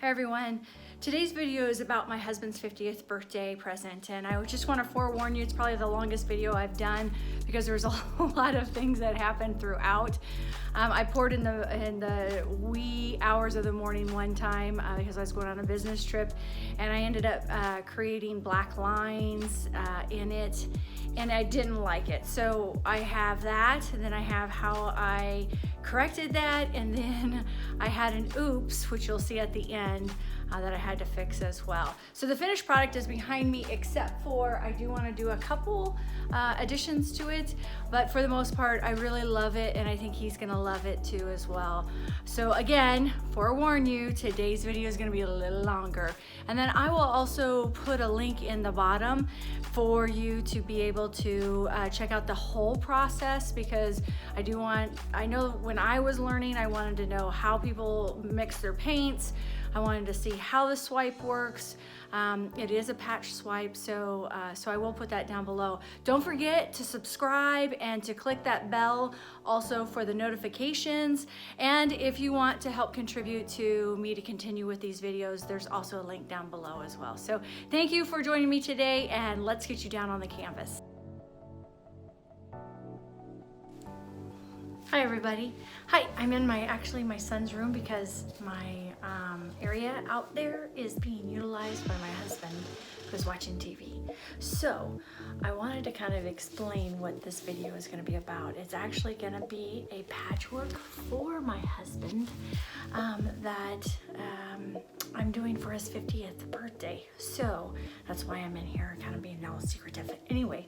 Hi everyone. Today's video is about my husband's 50th birthday present, and I just want to forewarn you, it's probably the longest video I've done because there's a lot of things that happened throughout. I poured in the wee hours of the morning one time because I was going on a business trip, and I ended up creating black lines in it, and I didn't like it. So I have that, and then I have how I corrected that, and then I had an oops, which you'll see at the end, that I had to fix as well. So the finished product is behind me, except for I do want to do a couple additions to it, but for the most part I really love it, and I think he's gonna love it too as well. So again, forewarn you, today's video is gonna be a little longer, and then I will also put a link in the bottom for you to be able to check out the whole process, because I know when I was learning, I wanted to know how people mix their paints. I wanted to see how the swipe works. It is a patch swipe, so I will put that down below. Don't forget to subscribe and to click that bell also for the notifications. And if you want to help contribute to me to continue with these videos, there's also a link down below as well. So thank you for joining me today, and let's get you down on the canvas. Hi everybody. Hi, I'm in my son's room because my area out there is being utilized by my husband, who's watching TV. So I wanted to kind of explain what this video is going to be about. It's actually going to be a patchwork for my husband that I'm doing for his 50th birthday. So that's why I'm in here kind of being all secretive. Anyway,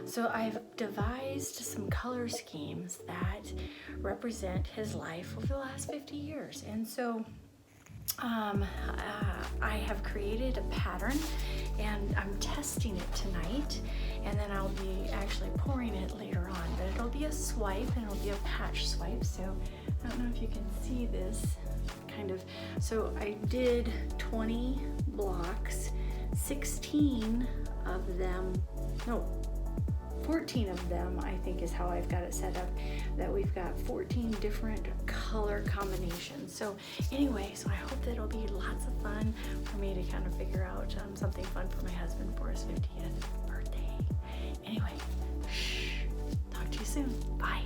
so I've devised some color schemes that represent his life over the last 50 years. And so I have created a pattern, and I'm testing it tonight, and then I'll be actually pouring it later on, but it'll be a swipe, and it'll be a patch swipe. So I don't know if you can see this kind of. So I did 20 blocks, 16 of them, no, 14 of them, I think is how I've got it set up, that we've got 14 different color combinations. So anyway, so I hope that it'll be lots of fun for me to kind of figure out something fun for my husband for his 50th birthday. Anyway, shh, talk to you soon. Bye.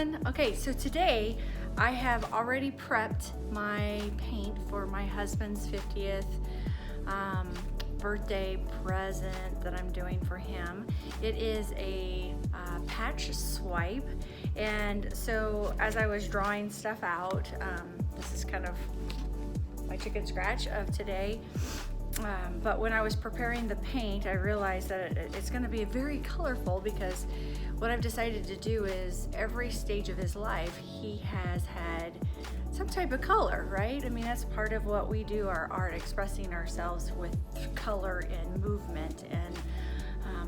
everyone. Okay, so today I have already prepped my paint for my husband's 50th birthday present that I'm doing for him. It is a patch swipe, and so as I was drawing stuff out, this is kind of my chicken scratch of today. But when I was preparing the paint, I realized that it's going to be very colorful, because what I've decided to do is every stage of his life he has had some type of color, right? I mean, that's part of what we do, our art, expressing ourselves with color and movement and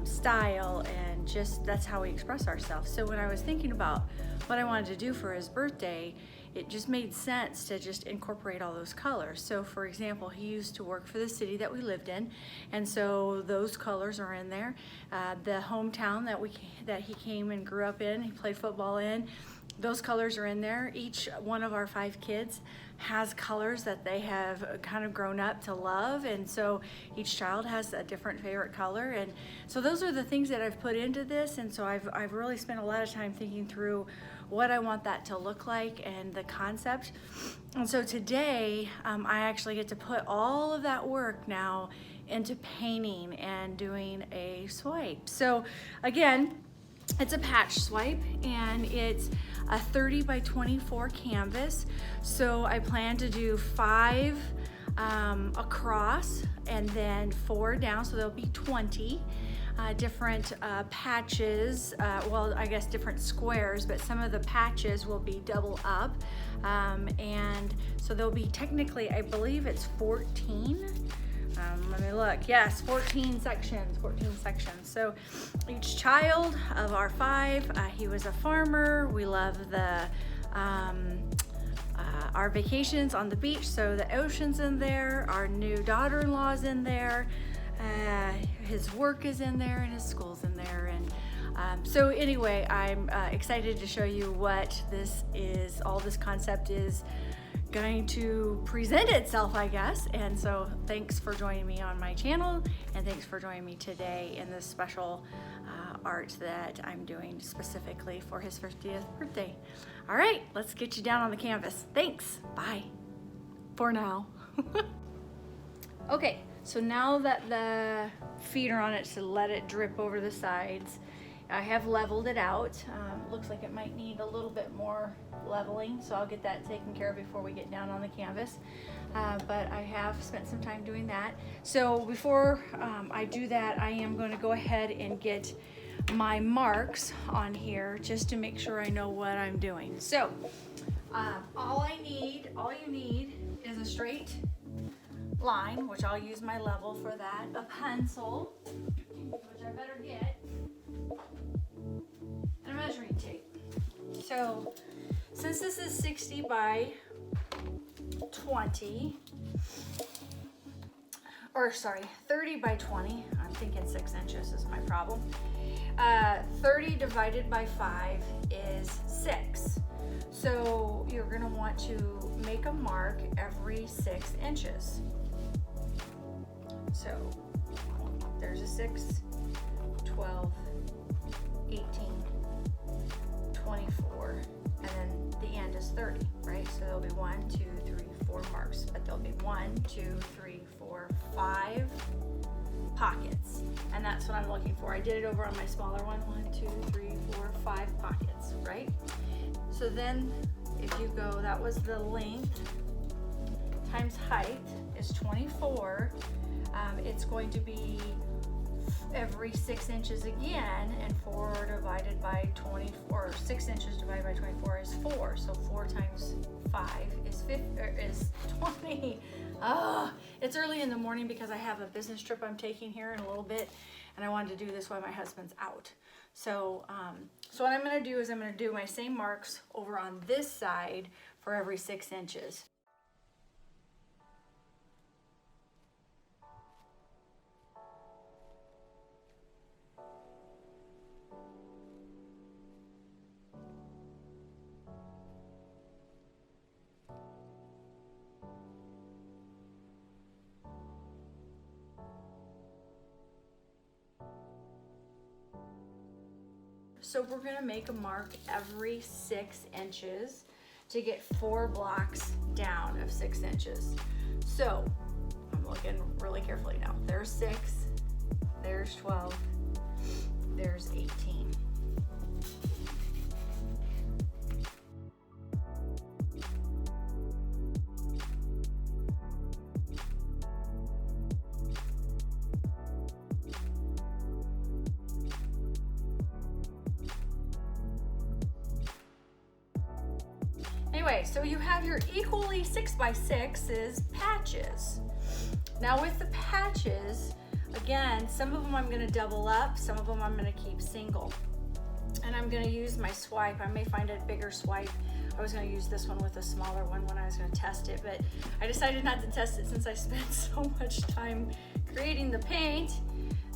style, and just that's how we express ourselves. So when I was thinking about what I wanted to do for his birthday, it just made sense to just incorporate all those colors. So for example, he used to work for the city that we lived in, and so those colors are in there. The hometown that he came and grew up in, he played football in, those colors are in there. Each one of our 5 kids has colors that they have kind of grown up to love, and so each child has a different favorite color, and so those are the things that I've put into this. And so I've really spent a lot of time thinking through what I want that to look like and the concept. And so today I actually get to put all of that work now into painting and doing a swipe. So again, it's a patch swipe, and it's a 30 by 24 canvas. So I plan to do 5 across and then 4 down, so there'll be 20 different patches, well, I guess different squares, but some of the patches will be double up, and so there'll be technically, I believe it's 14. Let me look. Yes, 14 sections. So each child of our 5, he was a farmer. We love our vacations on the beach, so the ocean's in there. Our new daughter-in-law's in there. His work is in there, and his school's in there. And so anyway, I'm excited to show you what this is. All this concept is going to present itself, I guess. And so thanks for joining me on my channel, and thanks for joining me today in this special art that I'm doing specifically for his 50th birthday. All right, let's get you down on the canvas. Thanks, bye for now. Okay, so now that the feet are on it to let it drip over the sides, I have leveled it out. Looks like it might need a little bit more leveling, so I'll get that taken care of before we get down on the canvas. But I have spent some time doing that. So before I do that, I am going to go ahead and get my marks on here just to make sure I know what I'm doing. So all you need is a straight line, which I'll use my level for that, a pencil, which I better get, and a measuring tape. So since this is 60 by 20, or sorry, 30 by 20, I'm thinking 6 inches is my problem. 30 divided by 5 is 6. So you're gonna want to make a mark every 6 inches. So there's a 6, 12, 18, 24, and then the end is 30, right? So there'll be 1, 2, 3, 4 marks, but there'll be 1, 2, 3, 4, 5 pockets, and that's what I'm looking for. I did it over on my smaller one. 1, 2, 3, 4, 5 pockets, right? So then if you go, that was the length times height is 24. It's going to be every 6 inches again, and 4 divided by 24, 6 inches divided by 24 is 4. So 4 times 5 is 20. It's early in the morning because I have a business trip I'm taking here in a little bit, and I wanted to do this while my husband's out. So, so what I'm going to do is I'm going to do my same marks over on this side for every 6 inches. So we're gonna make a mark every 6 inches to get 4 blocks down of 6 inches. So I'm looking really carefully now. There's 6, there's 12, there's 18. Anyway, so you have your equally 6 by 6s patches. Now with the patches, again, some of them I'm gonna double up, some of them I'm gonna keep single. And I'm gonna use my swipe. I may find a bigger swipe. I was gonna use this one with a smaller one when I was gonna test it, but I decided not to test it since I spent so much time creating the paint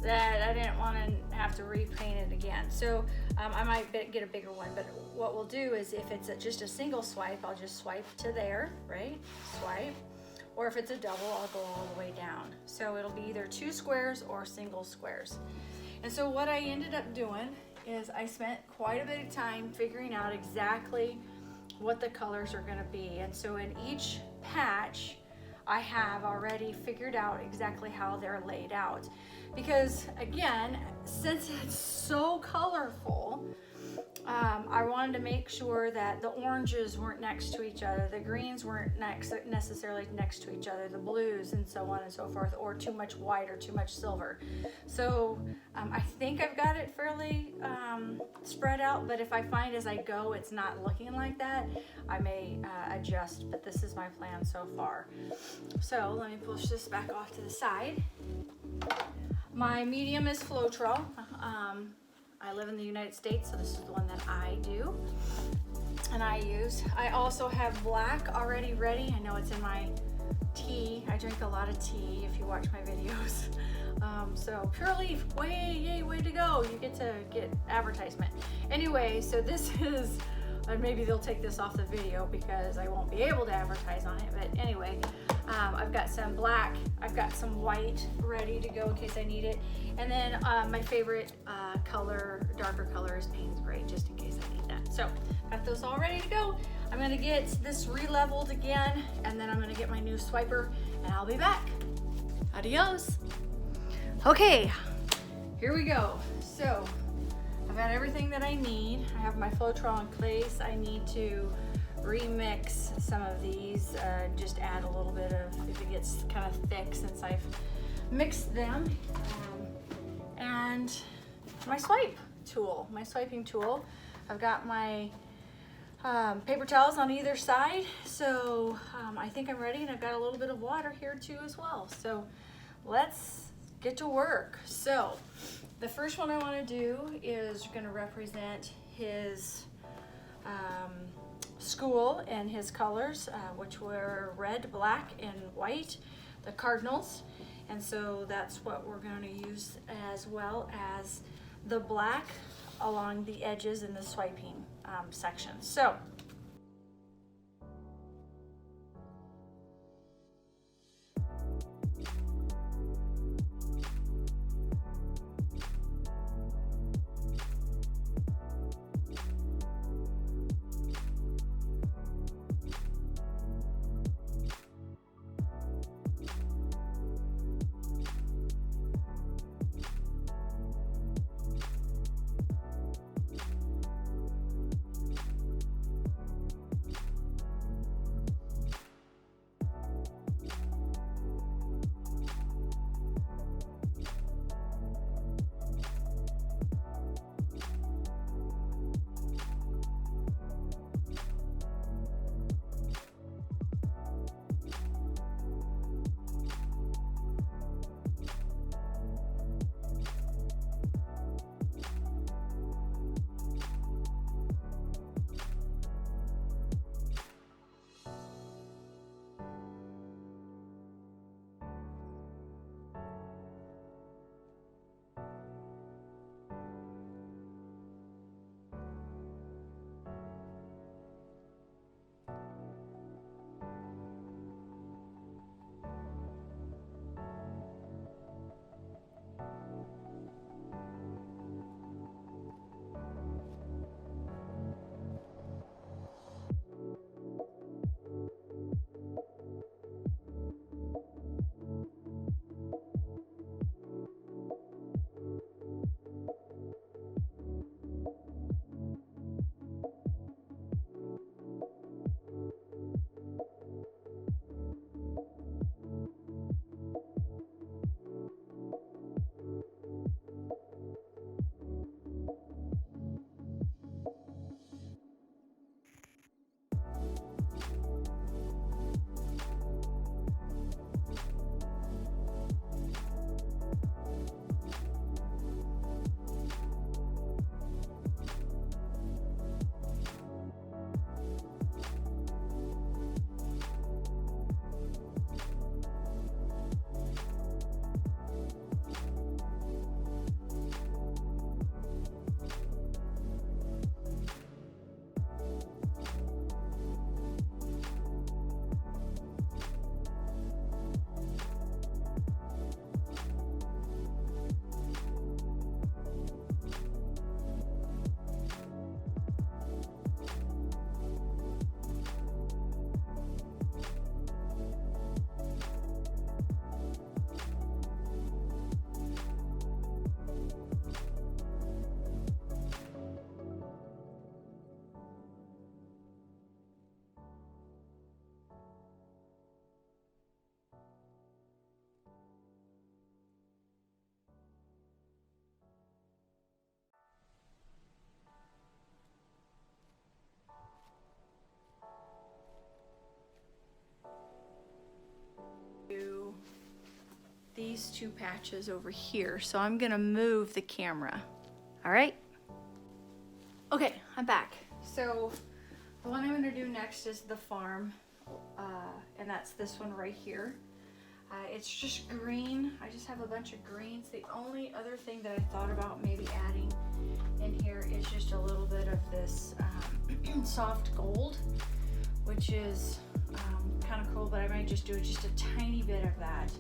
that I didn't want to have to repaint it again. So I might get a bigger one, but what we'll do is if it's just a single swipe, I'll just swipe to there, right? Swipe. Or if it's a double, I'll go all the way down. So it'll be either 2 squares or single squares. And so what I ended up doing is I spent quite a bit of time figuring out exactly what the colors are gonna be. And so in each patch, I have already figured out exactly how they're laid out. Because again, since it's so colorful, I wanted to make sure that the oranges weren't next to each other, the greens weren't necessarily next to each other, the blues and so on and so forth, or too much white or too much silver. So I think I've got it fairly spread out, but if I find as I go it's not looking like that, I may adjust, but this is my plan so far. So let me push this back off to the side. My medium is Floetrol. I live in the United States, so this is the one that I do and I use. I also have black already ready. I know it's in my tea. I drink a lot of tea if you watch my videos. So Pure Leaf, way to go. You get to get advertisement. Anyway, so this is, maybe they'll take this off the video because I won't be able to advertise on it, but anyway, I've got some black, I've got some white ready to go in case I need it. And then my favorite color, darker color is Payne's Gray, just in case I need that. So got those all ready to go. I'm gonna get this re-leveled again, and then I'm gonna get my new swiper, and I'll be back. Adios. Okay, here we go. So I've got everything that I need. I have my Floetrol in place. I need to remix some of these, just add a little bit of, if it gets kind of thick since I've mixed them. And my swiping tool. I've got my paper towels on either side. So I think I'm ready, and I've got a little bit of water here too as well. So let's get to work. So the first one I want to do is going to represent his school and his colors, which were red, black, and white, the Cardinals. And so that's what we're going to use, as well as the black along the edges in the swiping section. So these two patches over here. So I'm gonna move the camera. All right? Okay, I'm back. So the one I'm gonna do next is the farm, and that's this one right here. It's just green. I just have a bunch of greens. The only other thing that I thought about maybe adding in here is just a little bit of this soft gold, which is kind of cool, but I might just do just a tiny bit of that.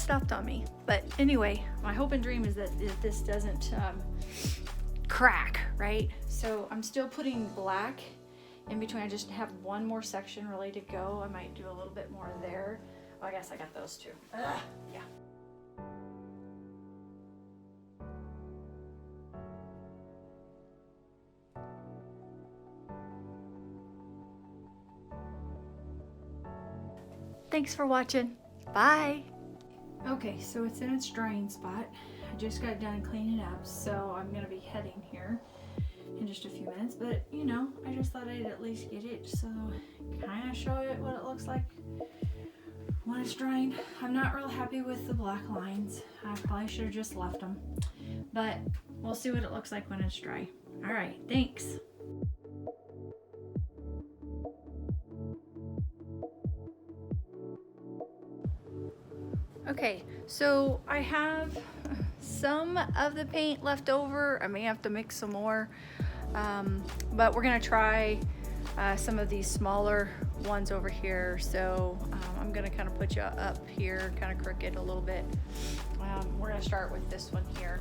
stopped on me. But anyway, my hope and dream is that this doesn't crack, right? So I'm still putting black in between. I just have one more section really to go. I might do a little bit more there. Oh, I guess I got those two. Yeah. Thanks for watching. Bye. Okay, so it's in its drying spot. I just got done cleaning up, so I'm gonna be heading here in just a few minutes, but you know, I just thought I'd at least get it so kind of show it what it looks like when it's drying. I'm not real happy with the black lines. I probably should have just left them, but we'll see what it looks like when it's dry. All right, thanks. Okay, so I have some of the paint left over. I may have to mix some more, but we're gonna try some of these smaller ones over here. So I'm gonna kind of put you up here, kind of crooked a little bit. We're gonna start with this one here.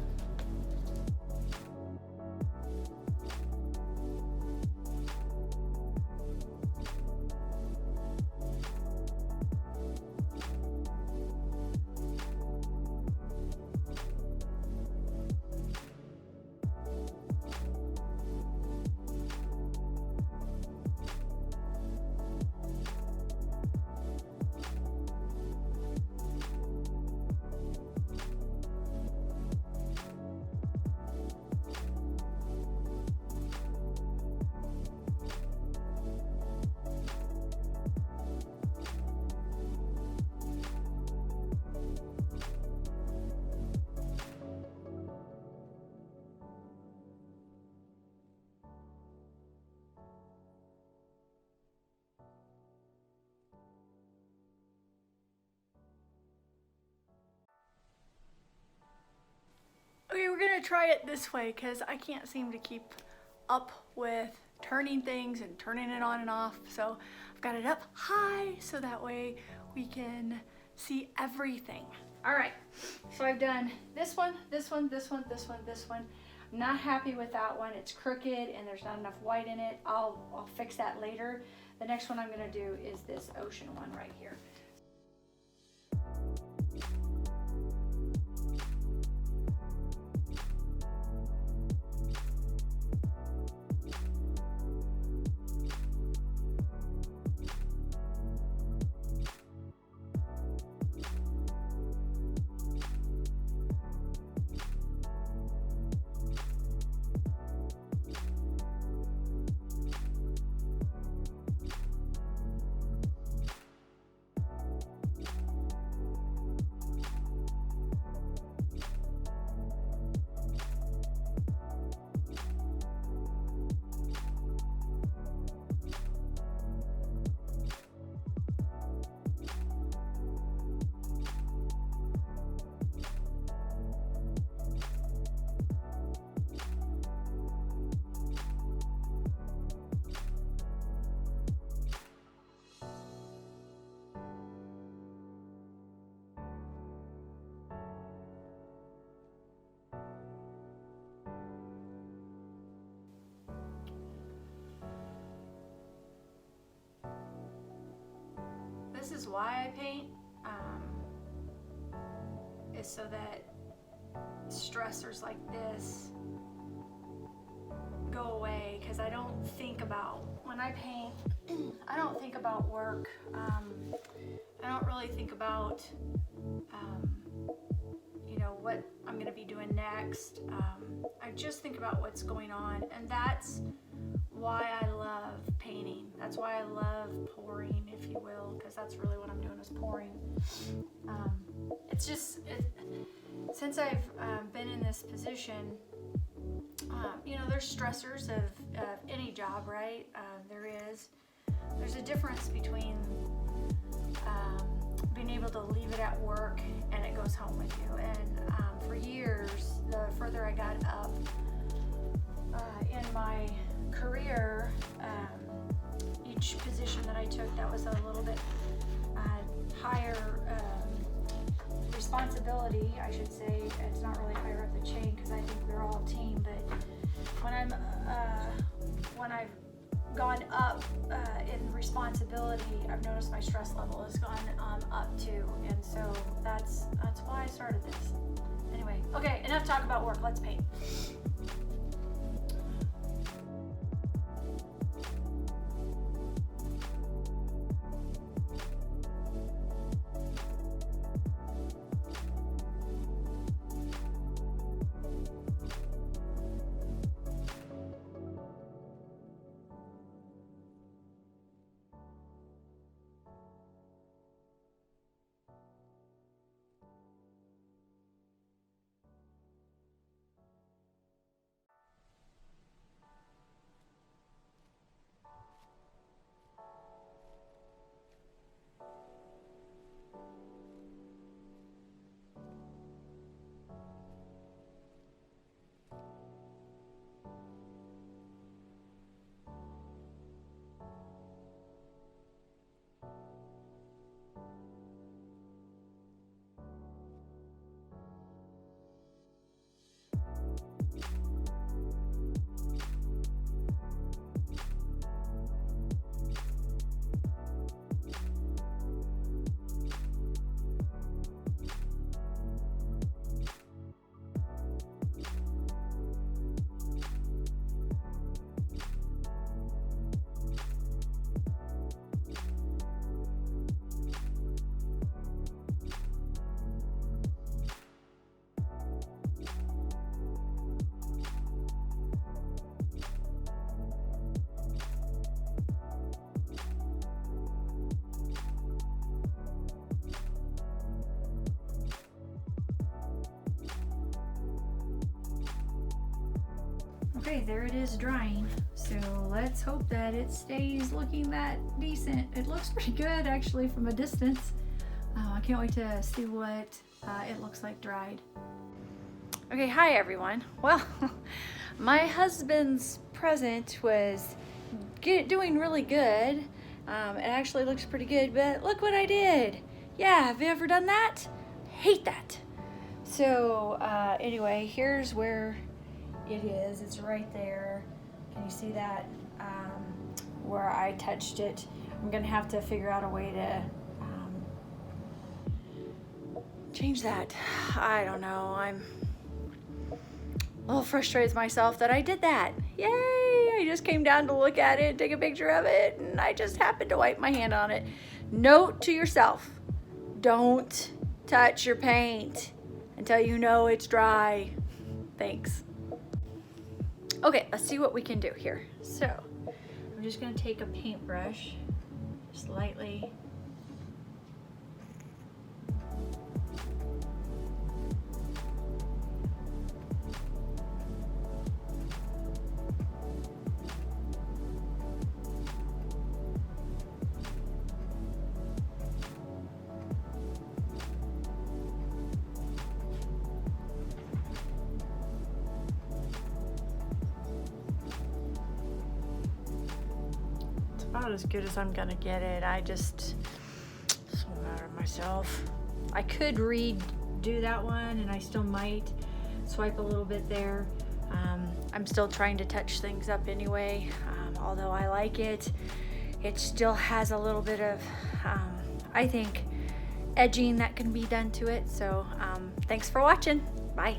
Okay, we're gonna try it this way because I can't seem to keep up with turning things and turning it on and off. So I've got it up high so that way we can see everything. All right, so I've done this one, this one, this one, this one, this one. I'm not happy with that one. It's crooked and there's not enough white in it. I'll fix that later. The next one I'm gonna do is this ocean one right here. This is why I paint, is so that stressors like this go away, because I don't think about, when I paint, I don't think about work. I don't really think about, you know, what I'm gonna be doing next. I just think about what's going on, and that's why I love painting. That's why I love pouring, if you will, because that's really what I'm doing, is pouring. It's just, since I've been in this position, you know, there's stressors of any job, right? There's a difference between being able to leave it at work and it goes home with you. And for years, the further I got up in my career, each position that I took that was a little bit higher responsibility, I should say. It's not really higher up the chain because I think we're all a team, but when I've gone up in responsibility, I've noticed my stress level has gone up too, and so that's why I started this. Anyway, okay, enough talk about work. Let's paint. Okay, there it is drying. So let's hope that it stays looking that decent. It looks pretty good actually from a distance. I can't wait to see what it looks like dried. Okay, hi everyone. Well, my husband's present was doing really good. It actually looks pretty good, but look what I did. Yeah, have you ever done that? Hate that. So anyway, here's where it is. It's right there. Can you see that? Where I touched it. I'm gonna have to figure out a way to change that. I don't know. I'm a little frustrated with myself that I did that. Yay! I just came down to look at it, take a picture of it, and I just happened to wipe my hand on it. Note to yourself, don't touch your paint until you know it's dry. Thanks. Okay, let's see what we can do here. So, I'm just gonna take a paintbrush, just lightly. About as good as I'm gonna get it. I just so mad at myself. I could redo that one and I still might swipe a little bit there. I'm still trying to touch things up anyway. Although I like it, it still has a little bit of I think edging that can be done to it. So thanks for watching. Bye.